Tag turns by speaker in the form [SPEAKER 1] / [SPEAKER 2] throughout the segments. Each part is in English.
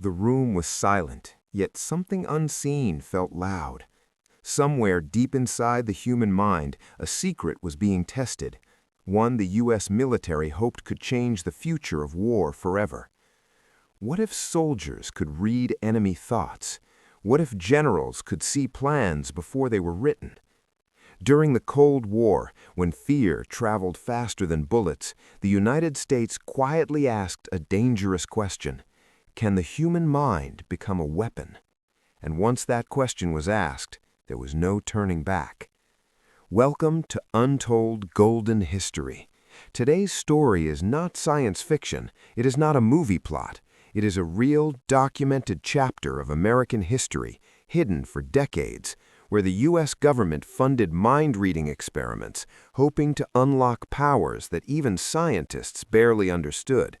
[SPEAKER 1] The room was silent, yet something unseen felt loud. Somewhere deep inside the human mind, a secret was being tested, one the U.S. military hoped could change the future of war forever. What if soldiers could read enemy thoughts? What if generals could see plans before they were written? During the Cold War, when fear traveled faster than bullets, the United States quietly asked a dangerous question: can the human mind become a weapon? And once that question was asked, there was no turning back. Welcome to Untold Golden History. Today's story is not science fiction. It is not a movie plot. It is a real, documented chapter of American history, hidden for decades, where the U.S. government funded mind-reading experiments, hoping to unlock powers that even scientists barely understood.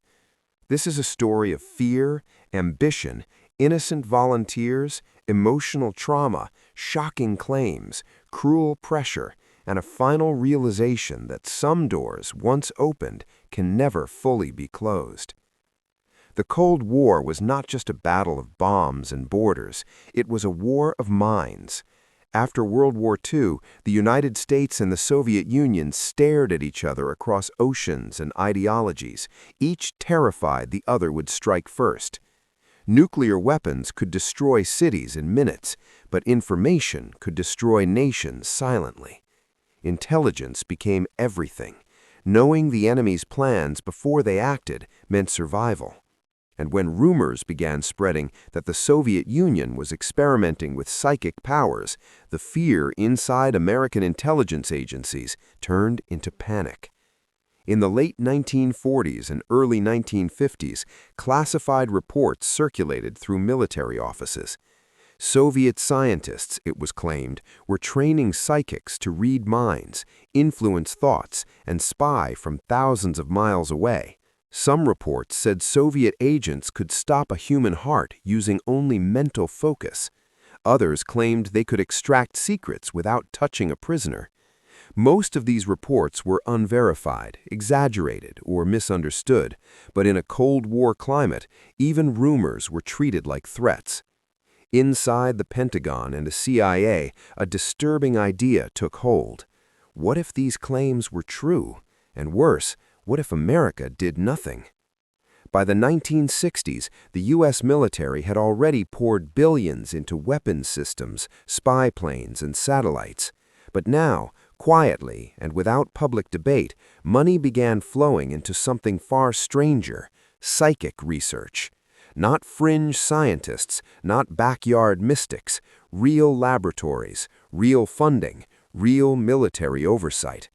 [SPEAKER 1] This is a story of fear, ambition, innocent volunteers, emotional trauma, shocking claims, cruel pressure, and a final realization that some doors, once opened, can never fully be closed. The Cold War was not just a battle of bombs and borders, it was a war of minds. After World War II, the United States and the Soviet Union stared at each other across oceans and ideologies, each terrified the other would strike first. Nuclear weapons could destroy cities in minutes, but information could destroy nations silently. Intelligence became everything. Knowing the enemy's plans before they acted meant survival. And when rumors began spreading that the Soviet Union was experimenting with psychic powers, the fear inside American intelligence agencies turned into panic. In the late 1940s and early 1950s, classified reports circulated through military offices. Soviet scientists, it was claimed, were training psychics to read minds, influence thoughts, and spy from thousands of miles away. Some reports said Soviet agents could stop a human heart using only mental focus. Others claimed they could extract secrets without touching a prisoner. Most of these reports were unverified, exaggerated, or misunderstood, but in a Cold War climate, even rumors were treated like threats. Inside the Pentagon and the CIA, a disturbing idea took hold. What if these claims were true? And worse, what if America did nothing? By the 1960s, the U.S. military had already poured billions into weapons systems, spy planes, and satellites. But now, quietly and without public debate, money began flowing into something far stranger: psychic research. Not fringe scientists, not backyard mystics, real laboratories, real funding, real military oversight.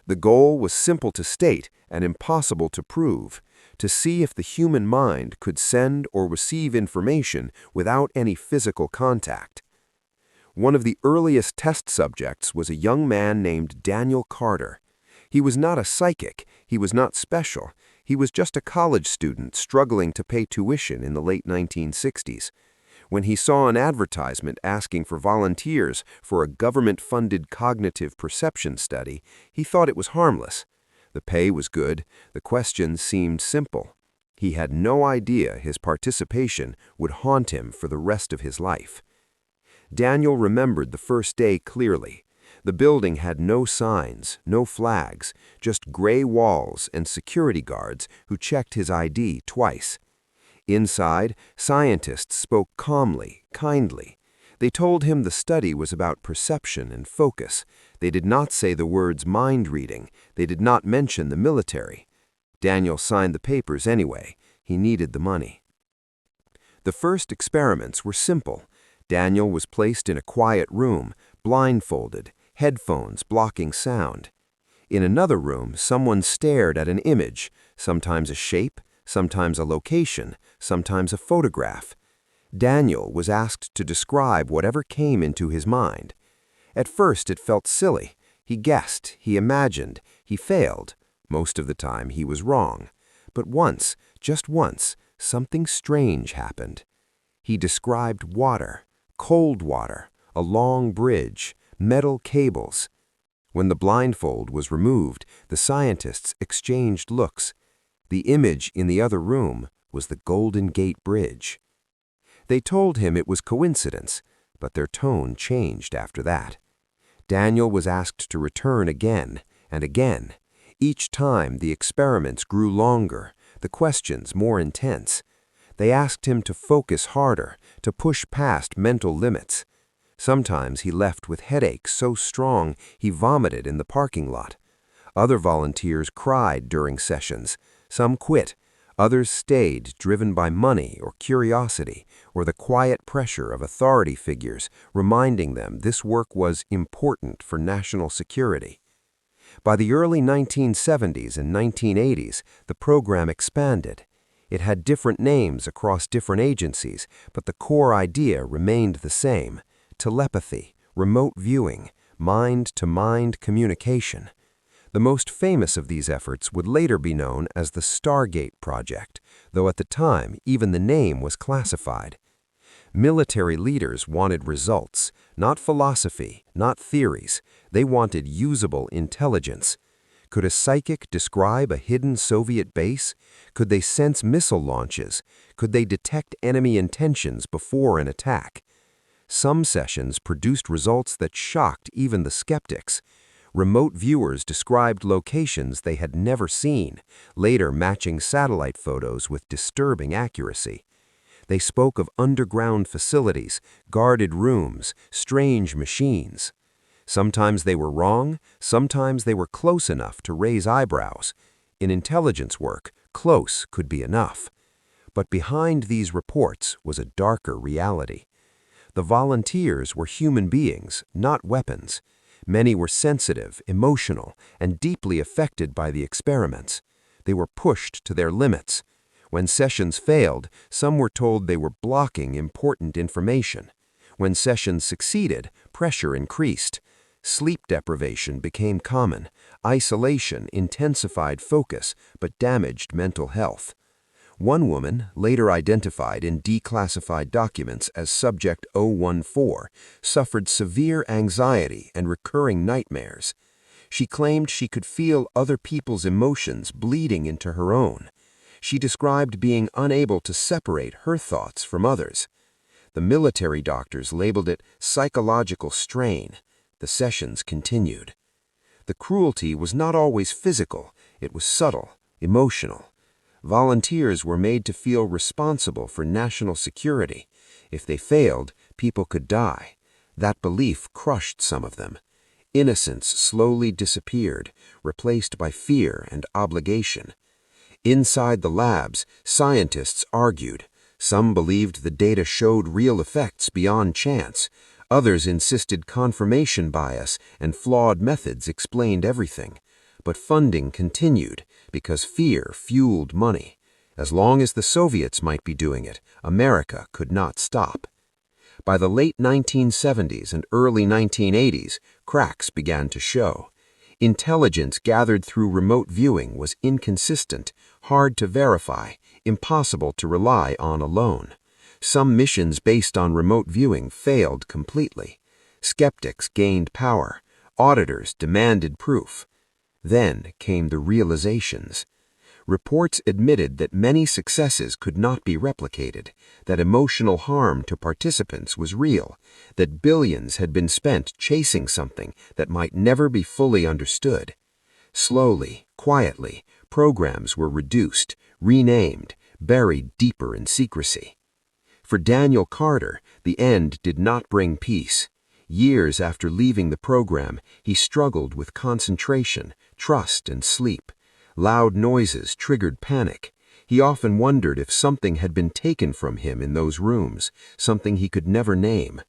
[SPEAKER 1] The goal was simple to state and impossible to prove: to see if the human mind could send or receive information without any physical contact. One of the earliest test subjects was a young man named Daniel Carter. He was not a psychic, he was not special, he was just a college student struggling to pay tuition in the late 1960s. When he saw an advertisement asking for volunteers for a government-funded cognitive perception study, he thought it was harmless. The pay was good, the questions seemed simple. He had no idea his participation would haunt him for the rest of his life. Daniel remembered the first day clearly. The building had no signs, no flags, just gray walls and security guards who checked his ID twice. Inside, scientists spoke calmly, kindly. They told him the study was about perception and focus. They did not say the words mind reading. They did not mention the military. Daniel signed the papers anyway. He needed the money. The first experiments were simple. Daniel was placed in a quiet room, blindfolded, headphones blocking sound. In another room, someone stared at an image, sometimes a shape, sometimes a location, sometimes a photograph. Daniel was asked to describe whatever came into his mind. At first it felt silly. He guessed, he imagined, he failed. Most of the time he was wrong. But once, just once, something strange happened. He described water, cold water, a long bridge, metal cables. When the blindfold was removed, the scientists exchanged looks. The image in the other room was the Golden Gate Bridge.
[SPEAKER 2] They told him it was coincidence, but their tone changed after that. Daniel was asked to return again and again. Each time the experiments grew longer, the questions more intense. They asked him to focus harder, to push past mental limits. Sometimes he left with headaches so strong he vomited in the parking lot. Other volunteers cried during sessions. Some quit. Others stayed, driven by money or curiosity or the quiet pressure of authority figures, reminding them this work was important for national security. By the early 1970s and 1980s, the program expanded. It had different names across different agencies, but the core idea remained the same: telepathy, remote viewing, mind-to-mind communication. The most famous of these efforts would later be known as the Stargate Project, though at the time even the name was classified. Military leaders wanted results, not philosophy, not theories. They wanted usable intelligence. Could a psychic describe a hidden Soviet base? Could they sense missile launches? Could they detect enemy intentions before an attack? Some sessions produced results that shocked even the skeptics. Remote viewers described locations they had never seen, later matching satellite photos with disturbing accuracy. They spoke of underground facilities, guarded rooms, strange machines. Sometimes they were wrong, sometimes they were close enough to raise eyebrows. In intelligence work, close could be enough. But behind these reports was a darker reality. The volunteers were human beings, not weapons. Many were sensitive, emotional, and deeply affected by the experiments. They were pushed to their limits. When sessions failed, some were told they were blocking important information. When sessions succeeded, pressure increased. Sleep deprivation became common. Isolation intensified focus, but damaged mental health. One woman, later identified in declassified documents as Subject 014, suffered severe anxiety and recurring nightmares. She claimed she could feel other people's emotions bleeding into her own. She described being unable to separate her thoughts from others. The military doctors labeled it psychological strain. The sessions continued. The cruelty was not always physical, it was subtle, emotional. Volunteers were made to feel responsible for national security. If they failed, people could die. That belief crushed some of them. Innocence slowly disappeared, replaced by fear and obligation. Inside the labs, scientists argued. Some believed the data showed real effects beyond chance. Others insisted confirmation bias and flawed methods explained everything. But funding continued because fear fueled money. As long as the Soviets might be doing it, America could not stop. By the late 1970s and early 1980s, cracks began to show. Intelligence gathered through remote viewing was inconsistent, hard to verify, impossible to rely on alone. Some missions based on remote viewing failed completely. Skeptics gained power. Auditors demanded proof. Then came the realizations. Reports admitted that many successes could not be replicated, that emotional harm to participants was real, that billions had been spent chasing something that might never be fully understood. Slowly, quietly, programs were reduced, renamed, buried deeper in secrecy. For Daniel Carter, the end did not bring peace. Years after leaving the program, he struggled with concentration, trust, and sleep. Loud noises triggered panic. He often wondered if something had been taken from him in those rooms, something he could never name.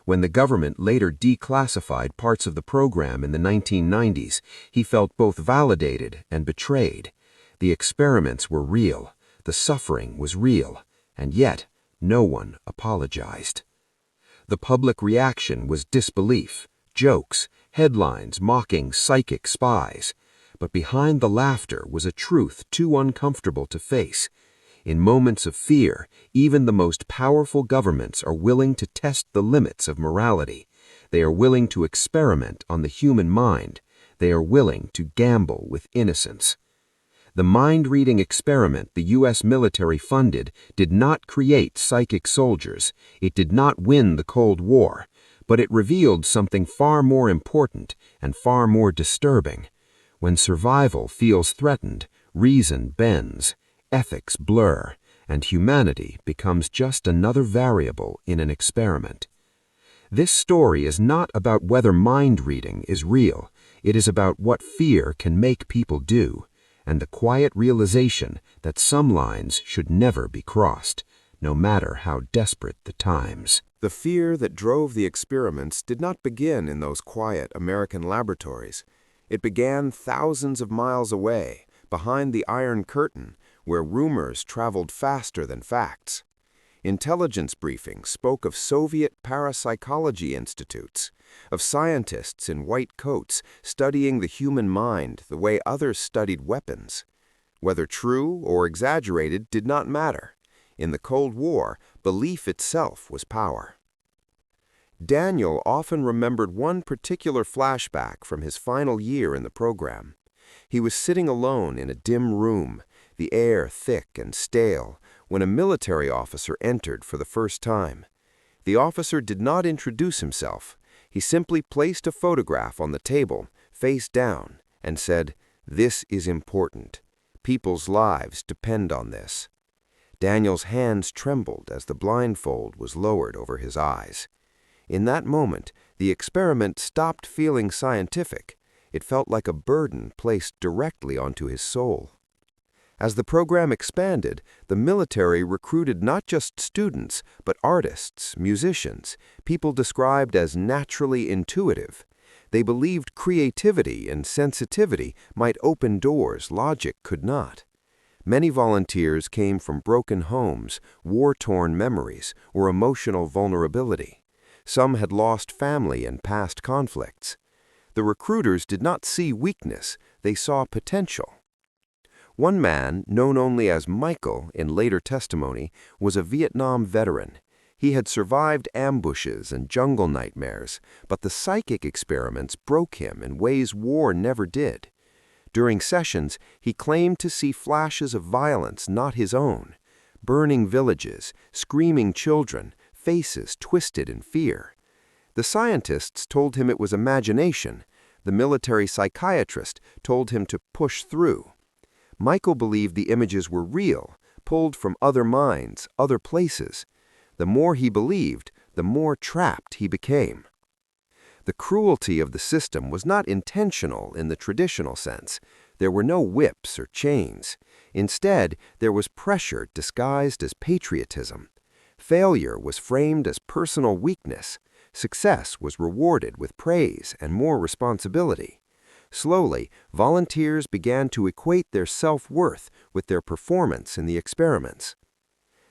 [SPEAKER 2] When the government later declassified parts of the program in the 1990s, he felt both validated and betrayed. The experiments were real, the suffering was real, and yet no one apologized. The public reaction was disbelief, jokes, headlines mocking psychic spies. But behind the laughter was a truth too uncomfortable to face. In moments of fear, even the most powerful governments are willing to test the limits of morality. They are willing to experiment on the human mind. They are willing to gamble with innocence. The mind-reading experiment the U.S. military funded did not create psychic soldiers. It did not win the Cold War, but it revealed something far more important and far more disturbing. When survival feels threatened, reason bends, ethics blur, and humanity becomes just another variable in an experiment. This story is not about whether mind-reading is real. It is about what fear can make people do, and the quiet realization that some lines should never be crossed, no matter how desperate the times.
[SPEAKER 1] The fear that drove the experiments did not begin in those quiet American laboratories. It began thousands of miles away, behind the Iron Curtain, where rumors traveled faster than facts. Intelligence briefings spoke of Soviet parapsychology institutes, of scientists in white coats studying the human mind the way others studied weapons. Whether true or exaggerated did not matter. In the Cold War, belief itself was power. Daniel often remembered one particular flashback from his final year in the program. He was sitting alone in a dim room, the air thick and stale, when a military officer entered for the first time. The officer did not introduce himself. He simply placed a photograph on the table, face down, and said, "This is important. People's lives depend on this." Daniel's hands trembled as the blindfold was lowered over his eyes. In that moment, the experiment stopped feeling scientific. It felt like a burden placed directly onto his soul. As the program expanded, the military recruited not just students, but artists, musicians, people described as naturally intuitive. They believed creativity and sensitivity might open doors logic could not. Many volunteers came from broken homes, war-torn memories, or emotional vulnerability. Some had lost family in past conflicts. The recruiters did not see weakness, they saw potential. One man, known only as Michael in later testimony, was a Vietnam veteran. He had survived ambushes and jungle nightmares, but the psychic experiments broke him in ways war never did. During sessions, he claimed to see flashes of violence not his own, burning villages, screaming children, faces twisted in fear. The scientists told him it was imagination. The military psychiatrist told him to push through. Michael believed the images were real, pulled from other minds, other places. The more he believed, the more trapped he became. The cruelty of the system was not intentional in the traditional sense. There were no whips or chains. Instead, there was pressure disguised as patriotism. Failure was framed as personal weakness. Success was rewarded with praise and more responsibility. Slowly, volunteers began to equate their self-worth with their performance in the experiments.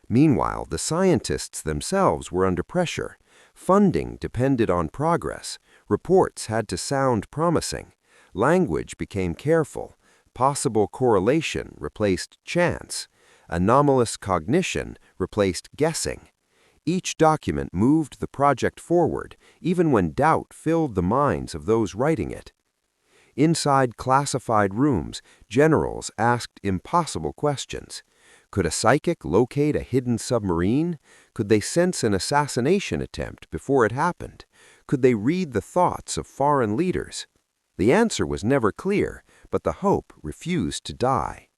[SPEAKER 1] Meanwhile, the scientists themselves were under pressure. Funding depended on progress. Reports had to sound promising. Language became careful. Possible correlation replaced chance. Anomalous cognition replaced guessing. Each document moved the project forward, even when doubt filled the minds of those writing it. Inside classified rooms, generals asked impossible questions. Could a psychic locate a hidden submarine? Could they sense an assassination attempt before it happened? Could they read the thoughts of foreign leaders? The answer was never clear, but the hope refused to die.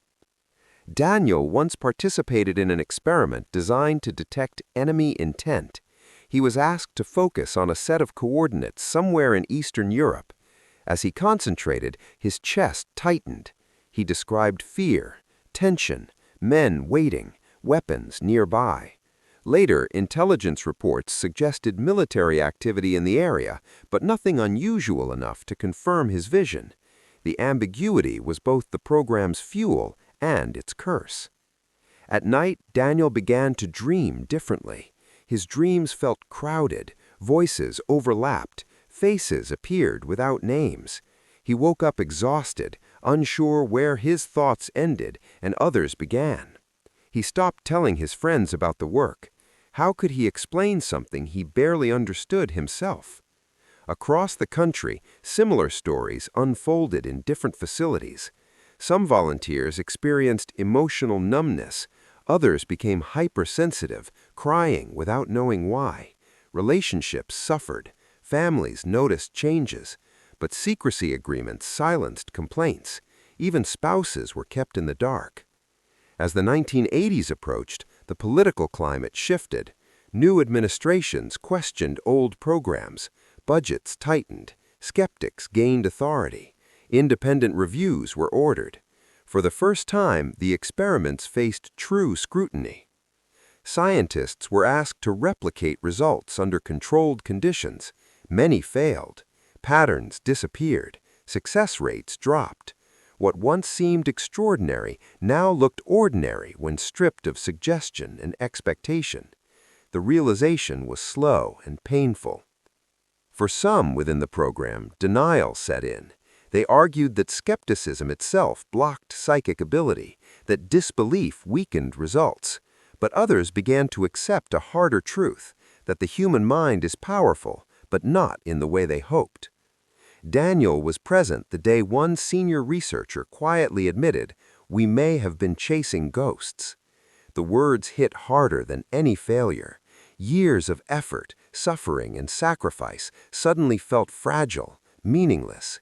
[SPEAKER 1] Daniel once participated in an experiment designed to detect enemy intent. He was asked to focus on a set of coordinates somewhere in Eastern Europe. As he concentrated, his chest tightened. He described fear, tension, men waiting, weapons nearby. Later, intelligence reports suggested military activity in the area, but nothing unusual enough to confirm his vision. The ambiguity was both the program's fuel and its curse. At night, Daniel began to dream differently. His dreams felt crowded, voices overlapped, faces appeared without names. He woke up exhausted, unsure where his thoughts ended and others began. He stopped telling his friends about the work. How could he explain something he barely understood himself? Across the country, similar stories unfolded in different facilities.
[SPEAKER 2] Some volunteers experienced emotional numbness. Others became hypersensitive, crying without knowing why. Relationships suffered. Families noticed changes. But secrecy agreements silenced complaints. Even spouses were kept in the dark. As the 1980s approached, the political climate shifted. New administrations questioned old programs. Budgets tightened. Skeptics gained authority. Independent reviews were ordered. For the first time, the experiments faced true scrutiny. Scientists were asked to replicate results under controlled conditions. Many failed. Patterns disappeared. Success rates dropped. What once seemed extraordinary now looked ordinary when stripped of suggestion and expectation. The realization was slow and painful. For some within the program, denial set in. They argued that skepticism itself blocked psychic ability, that disbelief weakened results. But others began to accept a harder truth, that the human mind is powerful, but not in the way they hoped. Daniel was present the day one senior researcher quietly admitted, "We may have been chasing ghosts." The words hit harder than any failure. Years of effort, suffering, and sacrifice suddenly felt fragile, meaningless.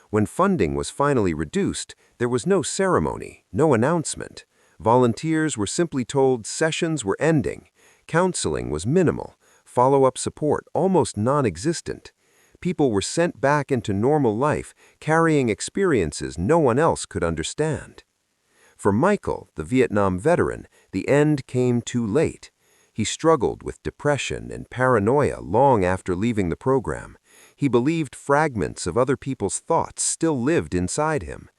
[SPEAKER 2] When funding was finally reduced, there was no ceremony, no announcement. Volunteers were simply told sessions were ending. Counseling was minimal. Follow-up support almost non-existent. People were sent back into normal life, carrying experiences no one else could understand. For Michael, the Vietnam veteran, the end came too late. He struggled with depression and paranoia long after leaving the program. He believed fragments of other people's thoughts still lived inside him.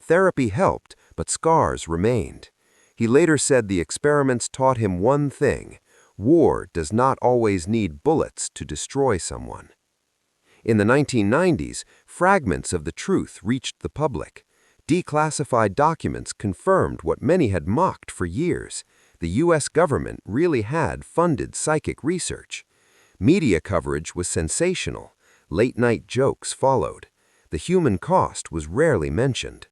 [SPEAKER 2] Therapy helped, but scars remained. He later said the experiments taught him one thing: war does not always need bullets to destroy someone. In the 1990s, fragments of the truth reached the public. Declassified documents confirmed what many had mocked for years. The U.S. government really had funded psychic research. Media coverage was sensational. Late-night jokes followed. The human cost was rarely mentioned.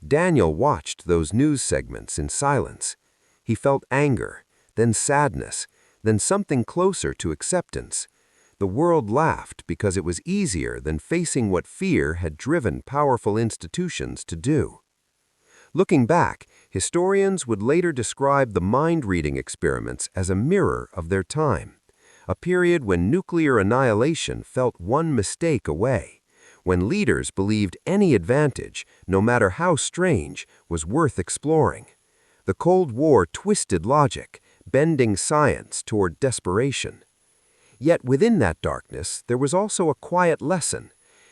[SPEAKER 2] Daniel watched those news segments in silence. He felt anger, then sadness, then something closer to acceptance. The world laughed because it was easier than facing what fear had driven powerful institutions to do. Looking back, historians would later describe the mind-reading experiments as a mirror of their time, a period when nuclear annihilation felt one mistake away, when leaders believed any advantage, no matter how strange, was worth exploring. The Cold War twisted logic, bending science toward desperation. Yet within that darkness, there was also a quiet lesson.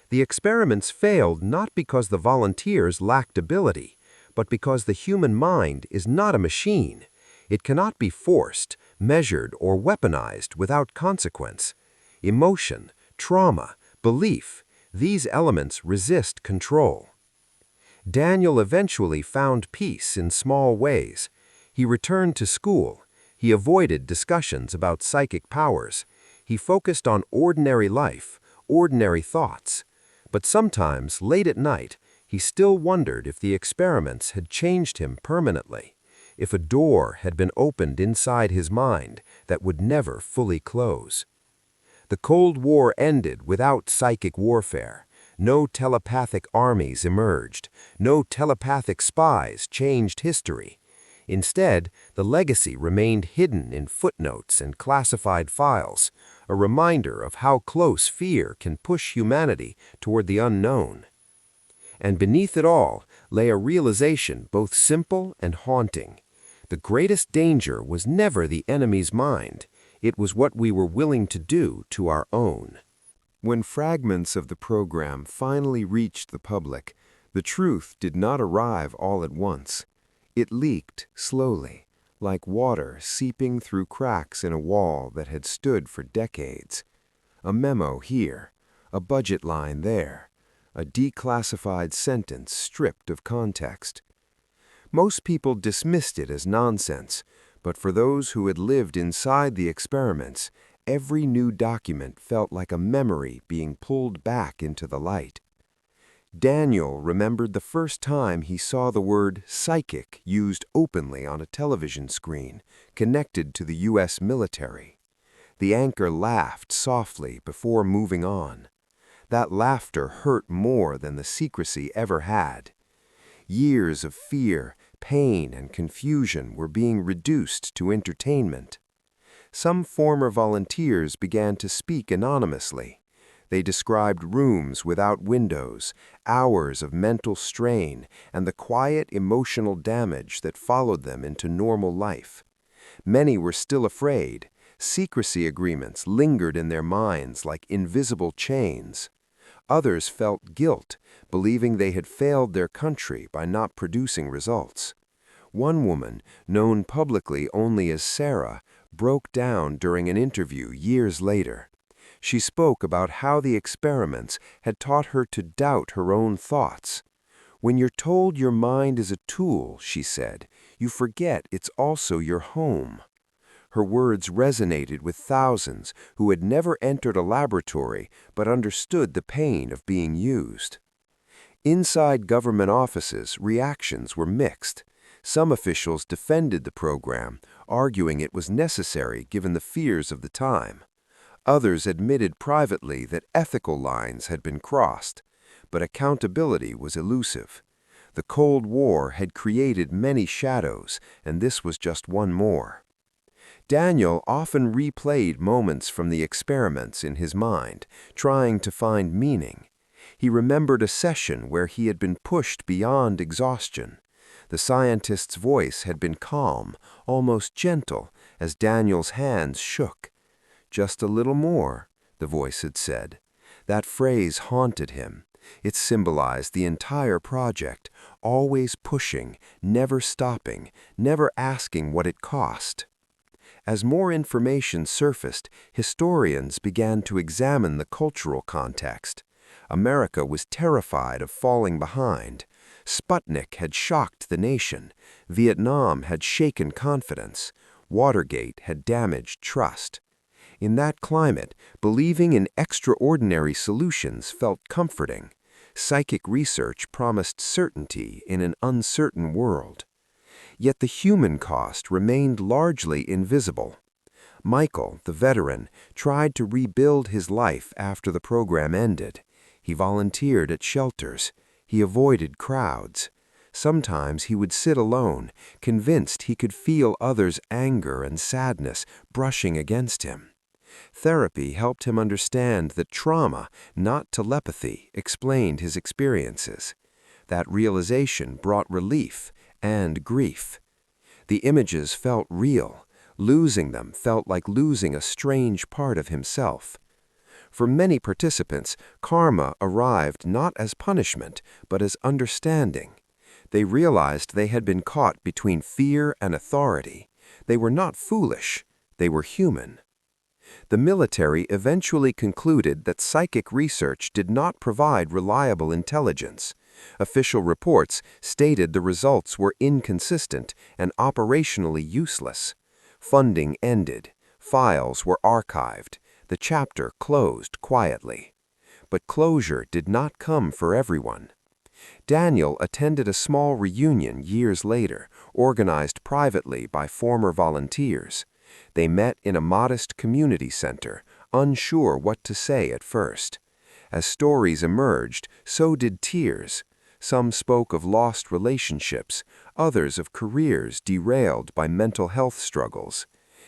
[SPEAKER 2] The experiments failed not because the volunteers lacked ability, but because the human mind is not a machine. It cannot be forced, measured, or weaponized without consequence. Emotion, trauma, belief, these elements resist control. Daniel eventually found peace in small ways. He returned to school. He avoided discussions about psychic powers. He focused on ordinary life, ordinary thoughts. But sometimes, late at night, he still wondered if the experiments had changed him permanently, if a door had been opened inside his mind that would never fully close. The Cold War ended without psychic warfare. No telepathic armies emerged. No telepathic spies changed history. Instead, the legacy remained hidden in footnotes and classified files, a reminder of how close fear can push humanity toward the unknown. And beneath it all lay a realization both simple and haunting. The greatest danger was never the enemy's mind. It was what we were willing to do to our own.
[SPEAKER 1] When fragments of the program finally reached the public, the truth did not arrive all at once. It leaked slowly, like water seeping through cracks in a wall that had stood for decades. A memo here, a budget line there, a declassified sentence stripped of context. Most people dismissed it as nonsense, but for those who had lived inside the experiments, every new document felt like a memory being pulled back into the light.
[SPEAKER 2] Daniel remembered the first time he saw the word psychic used openly on a television screen connected to the U.S. military. The anchor laughed softly before moving on. That laughter hurt more than the secrecy ever had. Years of fear, pain, and confusion were being reduced to entertainment. Some former volunteers began to speak anonymously. They described rooms without windows, hours of mental strain, and the quiet emotional damage that followed them into normal life. Many were still afraid. Secrecy agreements lingered in their minds like invisible chains. Others felt guilt, believing they had failed their country by not producing results. One woman, known publicly only as Sarah, broke down during an interview years later. She spoke about how the experiments had taught her to doubt her own thoughts. "When you're told your mind is a tool," she said, "you forget it's also your home." Her words resonated with thousands who had never entered a laboratory but understood the pain of being used. Inside government offices, reactions were mixed. Some officials defended the program, arguing it was necessary given the fears of the time. Others admitted privately that ethical lines had been crossed, but accountability was elusive. The Cold War had created many shadows, and this was just one more. Daniel often replayed moments from the experiments in his mind, trying to find meaning. He remembered a session where he had been pushed beyond exhaustion. The scientist's voice had been calm, almost gentle, as Daniel's hands shook. "Just a little more," the voice had said. That phrase haunted him. It symbolized the entire project, always pushing, never stopping, never asking what it cost. As more information surfaced, historians began to examine the cultural context. America was terrified of falling behind. Sputnik had shocked the nation. Vietnam had shaken confidence. Watergate had damaged trust. In that climate, believing in extraordinary solutions felt comforting. Psychic research promised certainty in an uncertain world. Yet the human cost remained largely invisible. Michael, the veteran, tried to rebuild his life after the program ended. He volunteered at shelters. He avoided crowds. Sometimes he would sit alone, convinced he could feel others' anger and sadness brushing against him. Therapy helped him understand that trauma, not telepathy, explained his experiences. That realization brought relief and grief. The images felt real. Losing them felt like losing a strange part of himself. For many participants, karma arrived not as punishment, but as understanding. They realized they had been caught between fear and authority. They were not foolish. They were human. The military eventually concluded that psychic research did not provide reliable intelligence. Official reports stated the results were inconsistent and operationally useless. Funding ended. Files were archived. The chapter closed quietly. But closure did not come for everyone. Daniel attended a small reunion years later, organized privately by former volunteers. They met in a modest community center, unsure what to say at first. As stories emerged, so did tears. Some spoke of lost relationships, others of careers derailed by mental health struggles.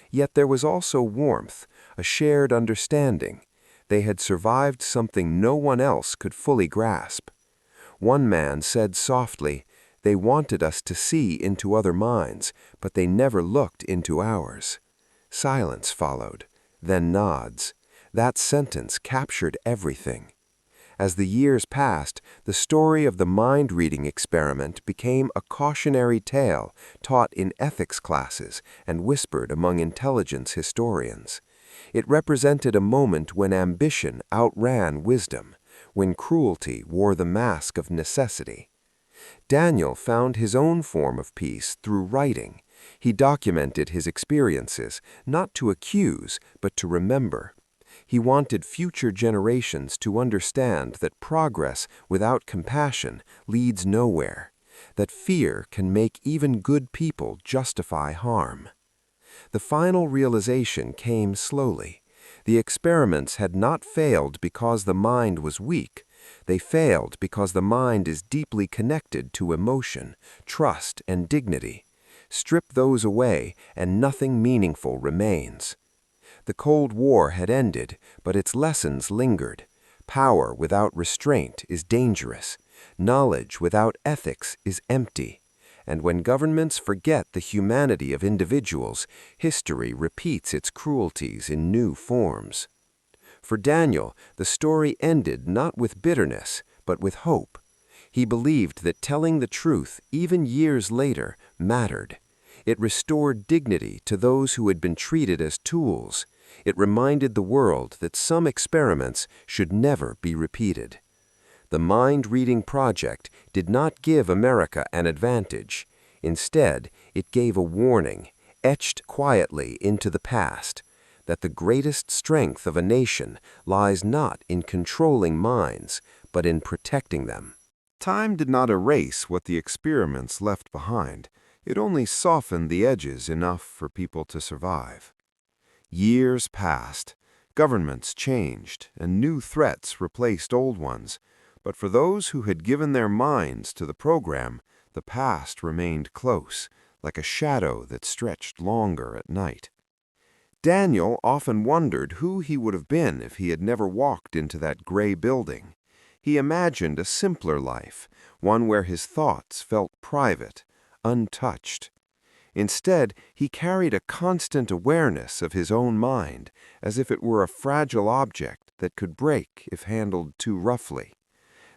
[SPEAKER 2] Yet there was also warmth, a shared understanding. They had survived something no one else could fully grasp. One man said softly, "They wanted us to see into other minds, but they never looked into ours." Silence followed, then nods. That sentence captured everything. As the years passed, the story of the mind-reading experiment became a cautionary tale taught in ethics classes and whispered among intelligence historians. It represented a moment when ambition outran wisdom, when cruelty wore the mask of necessity. Daniel found his own form of peace through writing. He documented his experiences, not to accuse, but to remember. He wanted future generations to understand that progress without compassion leads nowhere, that fear can make even good people justify harm. The final realization came slowly. The experiments had not failed because the mind was weak. They failed because the mind is deeply connected to emotion, trust, and dignity. Strip those away, and nothing meaningful remains. The Cold War had ended, but its lessons lingered. Power without restraint is dangerous. Knowledge without ethics is empty. And when governments forget the humanity of individuals, history repeats its cruelties in new forms. For Daniel, the story ended not with bitterness, but with hope. He believed that telling the truth, even years later, mattered. It restored dignity to those who had been treated as tools. It reminded the world that some experiments should never be repeated. The mind-reading project did not give America an advantage. Instead, it gave a warning, etched quietly into the past, that the greatest strength of a nation lies not in controlling minds, but in protecting them.
[SPEAKER 1] Time did not erase what the experiments left behind. It only softened the edges enough for people to survive. Years passed, governments changed, and new threats replaced old ones. But for those who had given their minds to the program, the past remained close, like a shadow that stretched longer at night. Daniel often wondered who he would have been if he had never walked into that gray building. He imagined a simpler life, one where his thoughts felt private, untouched. Instead, he carried a constant awareness of his own mind, as if it were a fragile object that could break if handled too roughly.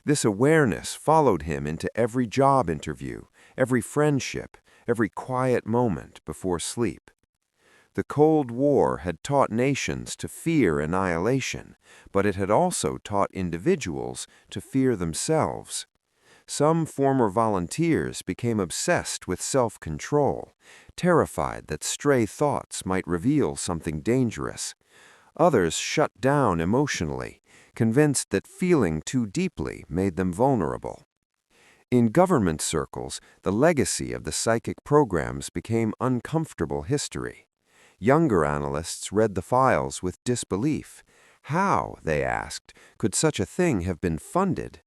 [SPEAKER 1] This awareness followed him into every job interview, every friendship, every quiet moment before sleep. The Cold War had taught nations to fear annihilation, but it had also taught individuals to fear themselves. Some former volunteers became obsessed with self-control, terrified that stray thoughts might reveal something dangerous. Others shut down emotionally, convinced that feeling too deeply made them vulnerable. In government circles, the legacy of the psychic programs became uncomfortable history. Younger analysts read the files with disbelief. How, they asked, could such a thing have been funded?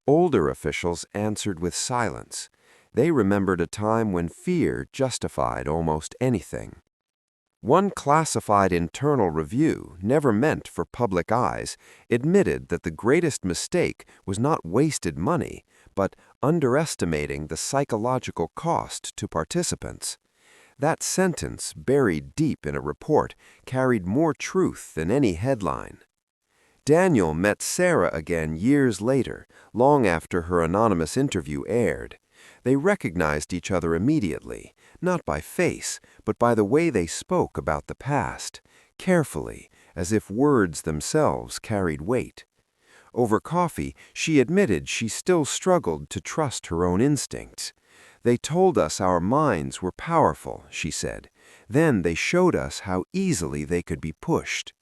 [SPEAKER 1] Older officials answered with silence. They remembered a time when fear justified almost anything. One classified internal review, never meant for public eyes, admitted that the greatest mistake was not wasted money, but underestimating the psychological cost to participants. That sentence, buried deep in a report, carried more truth than any headline. Daniel met Sarah again years later, long after her anonymous interview aired. They recognized each other immediately, not by face, but by the way they spoke about the past, carefully, as if words themselves carried weight. Over coffee, she admitted she still struggled to trust her own instincts. "They told us our minds were powerful," she said. "Then they showed us how easily they could be pushed."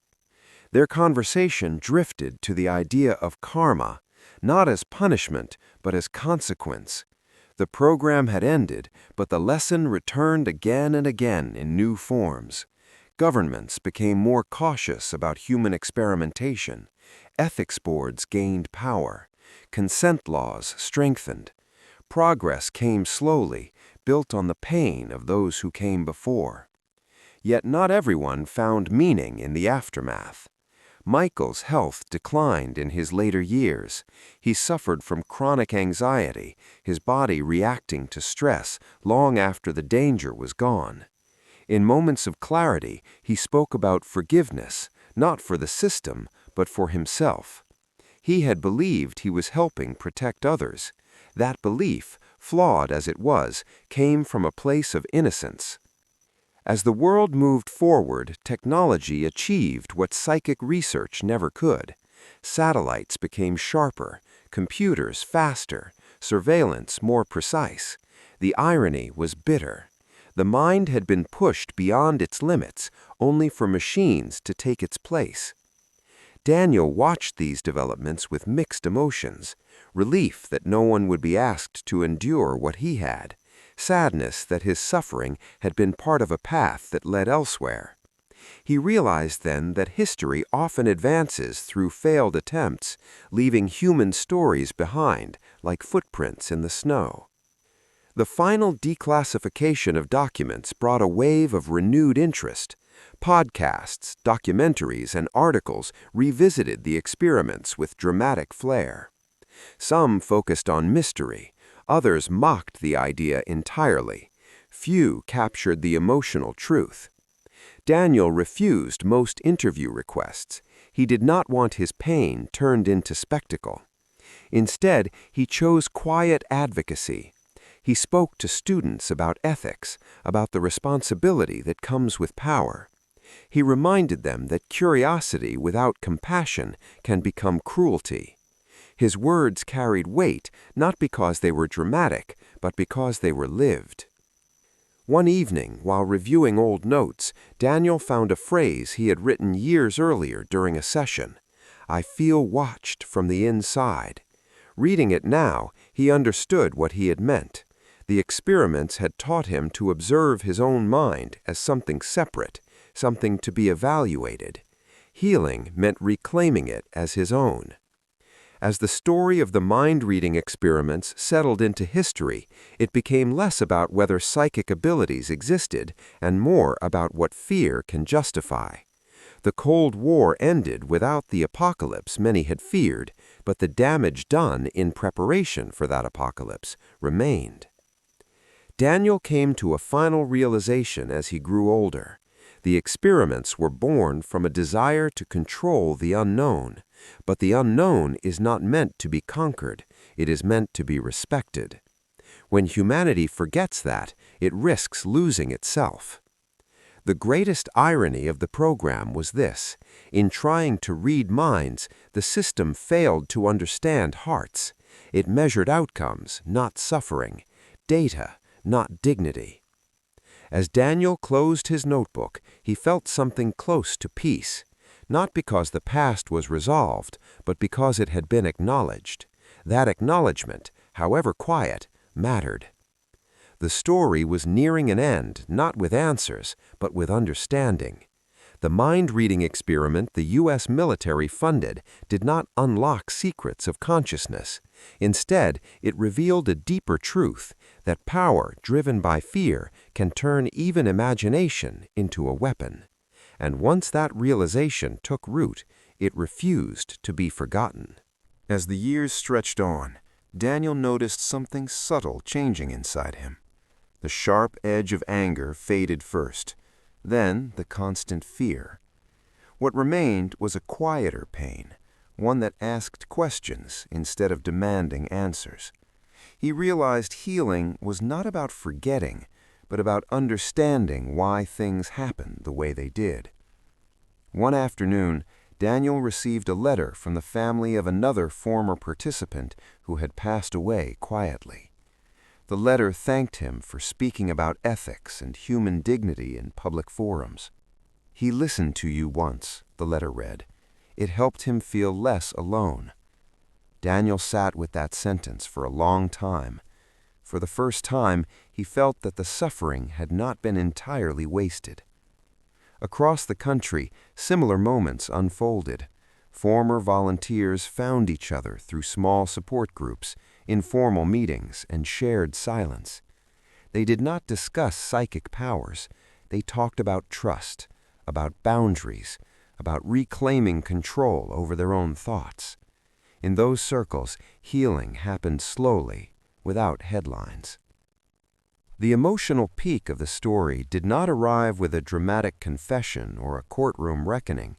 [SPEAKER 1] Their conversation drifted to the idea of karma, not as punishment, but as consequence. The program had ended, but the lesson returned again and again in new forms. Governments became more cautious about human experimentation. Ethics boards gained power. Consent laws strengthened. Progress came slowly, built on the pain of those who came before. Yet not everyone found meaning in the aftermath. Michael's health declined in his later years. He suffered from chronic anxiety, his body reacting to stress long after the danger was gone. In moments of clarity, he spoke about forgiveness, not for the system, but for himself. He had believed he was helping protect others. That belief, flawed as it was, came from a place of innocence. As the world moved forward, technology achieved what psychic research never could. Satellites became sharper, computers faster, surveillance more precise. The irony was bitter. The mind had been pushed beyond its limits, only for machines to take its place.
[SPEAKER 2] Daniel watched these developments with mixed emotions: relief that no one would be asked to endure what he had, sadness that his suffering had been part of a path that led elsewhere. He realized then that history often advances through failed attempts, leaving human stories behind, like footprints in the snow. The final declassification of documents brought a wave of renewed interest. Podcasts, documentaries, and articles revisited the experiments with dramatic flair. Some focused on mystery, others mocked the idea entirely. Few captured the emotional truth. Daniel refused most interview requests. He did not want his pain turned into spectacle. Instead, he chose quiet advocacy. He spoke to students about ethics, about the responsibility that comes with power. He reminded them that curiosity without compassion can become cruelty. His words carried weight not because they were dramatic, but because they were lived. One evening, while reviewing old notes, Daniel found a phrase he had written years earlier during a session: "I feel watched from the inside." Reading it now, he understood what he had meant. The experiments had taught him to observe his own mind as something separate, something to be evaluated. Healing meant reclaiming it as his own. As the story of the mind-reading experiments settled into history, it became less about whether psychic abilities existed and more about what fear can justify. The Cold War ended without the apocalypse many had feared, but the damage done in preparation for that apocalypse remained. Daniel came to a final realization as he grew older. The experiments were born from a desire to control the unknown, but the unknown is not meant to be conquered, it is meant to be respected. When humanity forgets that, it risks losing itself. The greatest irony of the program was this: in trying to read minds, the system failed to understand hearts. It measured outcomes, not suffering; data, not dignity. As Daniel closed his notebook, he felt something close to peace, not because the past was resolved, but because it had been acknowledged. That acknowledgement, however quiet, mattered. The story was nearing an end, not with answers, but with understanding. The mind-reading experiment the U.S. military funded did not unlock secrets of consciousness. Instead, it revealed a deeper truth, that power driven by fear can turn even imagination into a weapon. And once that realization took root, it refused to be forgotten.
[SPEAKER 1] As the years stretched on, Daniel noticed something subtle changing inside him. The sharp edge of anger faded first, then the constant fear. What remained was a quieter pain, one that asked questions instead of demanding answers. He realized healing was not about forgetting, but about understanding why things happened the way they did. One afternoon, Daniel received a letter from the family of another former participant who had passed away quietly. The letter thanked him for speaking about ethics and human dignity in public forums. "He listened to you once," the letter read. "It helped him feel less alone." Daniel sat with that sentence for a long time. For the first time, he felt that the suffering had not been entirely wasted. Across the country, similar moments unfolded. Former volunteers found each other through small support groups, informal meetings, and shared silence. They did not discuss psychic powers. They talked about trust, about boundaries, about reclaiming control over their own thoughts. In those circles, healing happened slowly, without headlines. The emotional peak of the story did not arrive with a dramatic confession or a courtroom reckoning.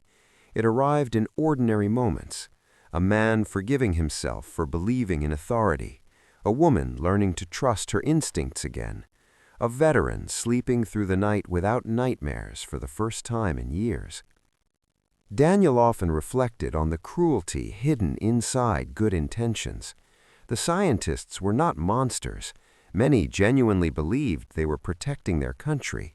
[SPEAKER 1] It arrived in ordinary moments: a man forgiving himself for believing in authority, a woman learning to trust her instincts again, a veteran sleeping through the night without nightmares for the first time in years. Daniel often reflected on the cruelty hidden inside good intentions. The scientists were not monsters. Many genuinely believed they were protecting their country.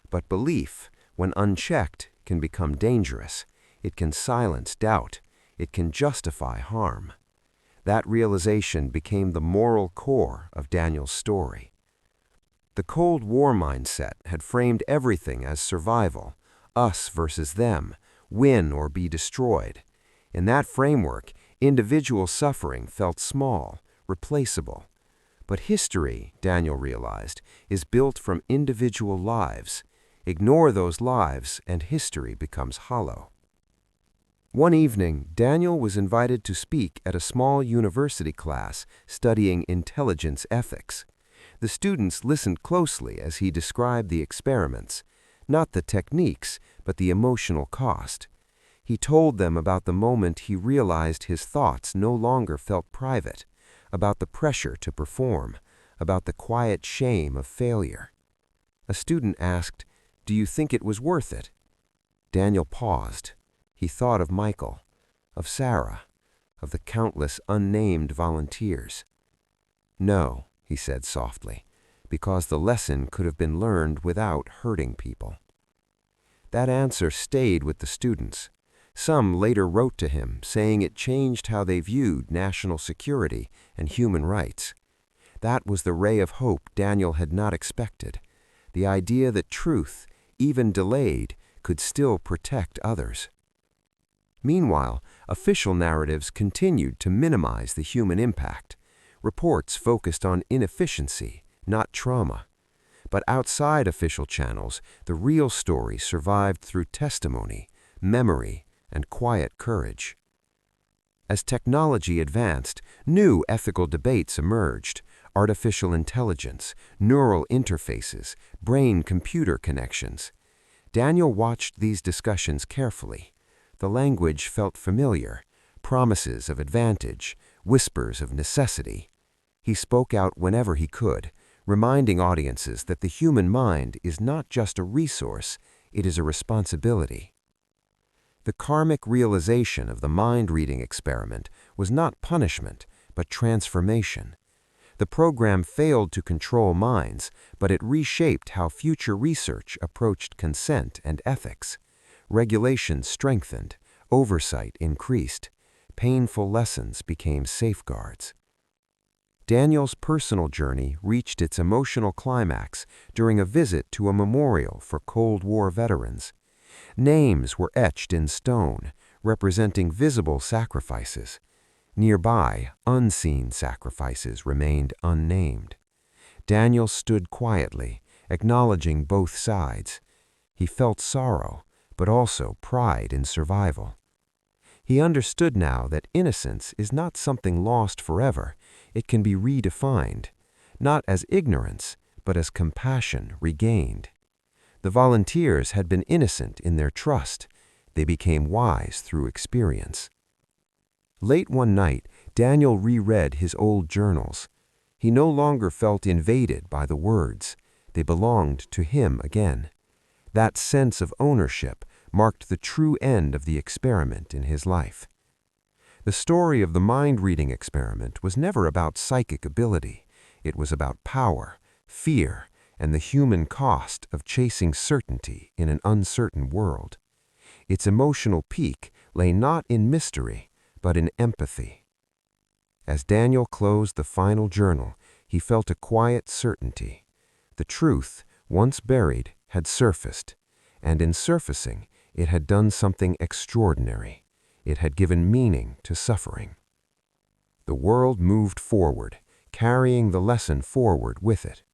[SPEAKER 1] But belief, when unchecked, can become dangerous.
[SPEAKER 2] It can silence doubt. It can justify harm. That realization became the moral core of Daniel's story. The Cold War mindset had framed everything as survival, us versus them, win or be destroyed. In that framework, individual suffering felt small, replaceable. But history, Daniel realized, is built from individual lives. Ignore those lives and history becomes hollow. One evening, Daniel was invited to speak at a small university class studying intelligence ethics. The students listened closely as he described the experiments, not the techniques, but the emotional cost. He told them about the moment he realized his thoughts no longer felt private, about the pressure to perform, about the quiet shame of failure. A student asked, "Do you think it was worth it?" Daniel paused. He thought of Michael, of Sarah, of the countless unnamed volunteers. "No," he said softly, "because the lesson could have been learned without hurting people." That answer stayed with the students. Some later wrote to him, saying it changed how they viewed national security and human rights. That was the ray of hope Daniel had not expected, the idea that truth, even delayed, could still protect others. Meanwhile, official narratives continued to minimize the human impact. Reports focused on inefficiency, not trauma. But outside official channels, the real story survived through testimony, memory, and quiet courage. As technology advanced, new ethical debates emerged: artificial intelligence, neural interfaces, brain-computer connections. Daniel watched these discussions carefully. The language felt familiar: promises of advantage, whispers of necessity. He spoke out whenever he could, reminding audiences that the human mind is not just a resource, it is a responsibility. The karmic realization of the mind-reading experiment was not punishment, but transformation. The program failed to control minds, but it reshaped how future research approached consent and ethics. Regulations strengthened, oversight increased, painful lessons became safeguards. Daniel's personal journey reached its emotional climax during a visit to a memorial for Cold War veterans. Names were etched in stone, representing visible sacrifices. Nearby, unseen sacrifices remained unnamed. Daniel stood quietly, acknowledging both sides. He felt sorrow, but also pride in survival. He understood now that innocence is not something lost forever. It can be redefined, not as ignorance, but as compassion regained. The volunteers had been innocent in their trust. They became wise through experience. Late one night, Daniel reread his old journals. He no longer felt invaded by the words. They belonged to him again. That sense of ownership marked the true end of the experiment in his life. The story of the mind-reading experiment was never about psychic ability. It was about power, fear, and the human cost of chasing certainty in an uncertain world. Its emotional peak lay not in mystery, but in empathy. As Daniel closed the final journal, he felt a quiet certainty. The truth, once buried, had surfaced, and in surfacing, it had done something extraordinary. It had given meaning to suffering. The world moved forward, carrying the lesson forward with it.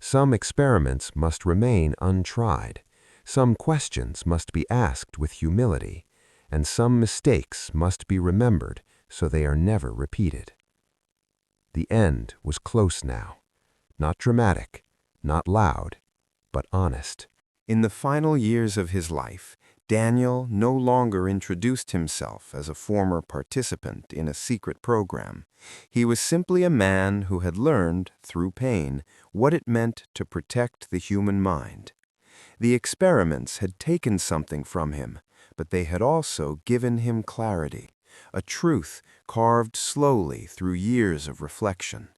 [SPEAKER 2] Some experiments must remain untried. Some questions must be asked with humility, and some mistakes must be remembered so they are never repeated. The end was close now. Not dramatic, not loud, but honest.
[SPEAKER 1] In the final years of his life, Daniel no longer introduced himself as a former participant in a secret program. He was simply a man who had learned, through pain, what it meant to protect the human mind. The experiments had taken something from him, but they had also given him clarity, a truth carved slowly through years of reflection.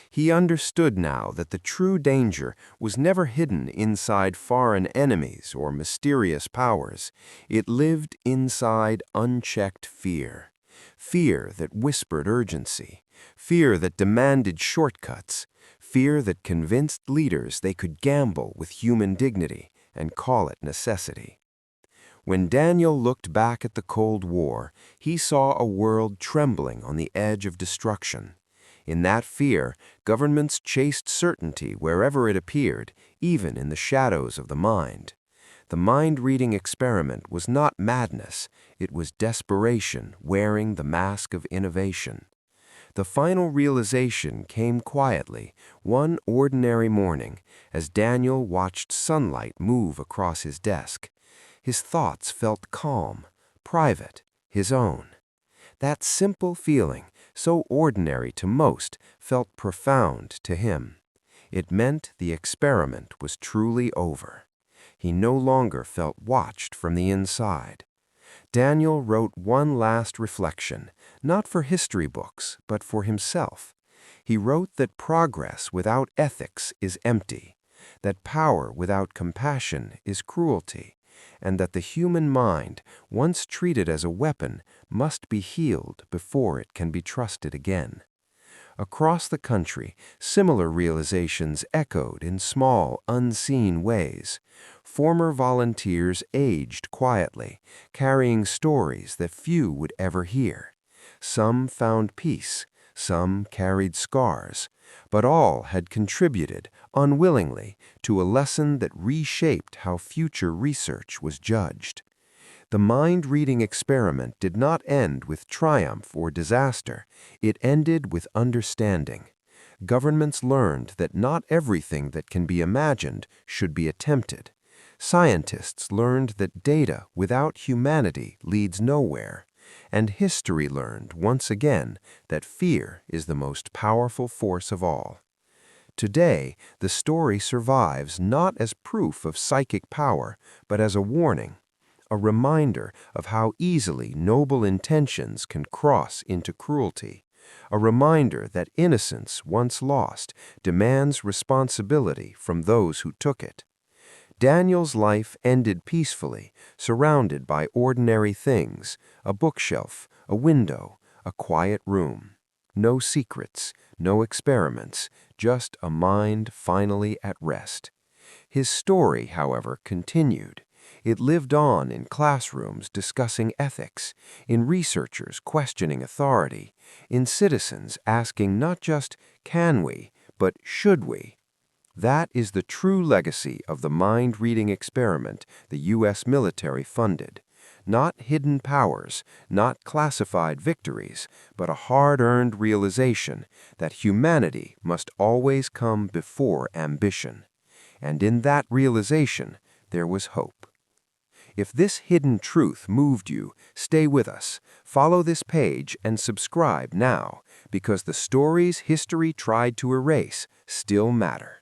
[SPEAKER 2] He understood now that the true danger was never hidden inside foreign enemies or mysterious powers. It lived inside unchecked fear. Fear that whispered urgency. Fear that demanded shortcuts. Fear that convinced leaders they could gamble with human dignity and call it necessity. When Daniel looked back at the Cold War, he saw a world trembling on the edge of destruction. In that fear, governments chased certainty wherever it appeared, even in the shadows of the mind. The mind-reading experiment was not madness, it was desperation wearing the mask of innovation. The final realization came quietly, one ordinary morning, as Daniel watched sunlight move across his desk. His thoughts felt calm, private, his own. That simple feeling, so ordinary to most, felt profound to him. It meant the experiment was truly over. He no longer felt watched from the inside. Daniel wrote one last reflection, not for history books, but for himself. He wrote that progress without ethics is empty, that power without compassion is cruelty, and that the human mind, once treated as a weapon, must be healed before it can be trusted again. Across the country, similar realizations echoed in small, unseen ways. Former volunteers aged quietly, carrying stories that few would ever hear. Some found peace, some carried scars, but all had contributed, unwillingly, to a lesson that reshaped how future research was judged. The mind-reading experiment did not end with triumph or disaster. It ended with understanding. Governments learned that not everything that can be imagined should be attempted. Scientists learned that data without humanity leads nowhere. And history learned, once again, that fear is the most powerful force of all. Today, the story survives not as proof of psychic power, but as a warning. A reminder of how easily noble intentions can cross into cruelty. A reminder that innocence, once lost, demands responsibility from those who took it. Daniel's life ended peacefully, surrounded by ordinary things, a bookshelf, a window, a quiet room. No secrets, no experiments, just a mind finally at rest. His story, however, continued. It lived on in classrooms discussing ethics, in researchers questioning authority, in citizens asking not just, can we, but should we? That is the true legacy of the mind-reading experiment the U.S. military funded. Not hidden powers, not classified victories, but a hard-earned realization that humanity must always come before ambition. And in that realization, there was hope. If this hidden truth moved you, stay with us. Follow this page and subscribe now, because the stories history tried to erase still matter.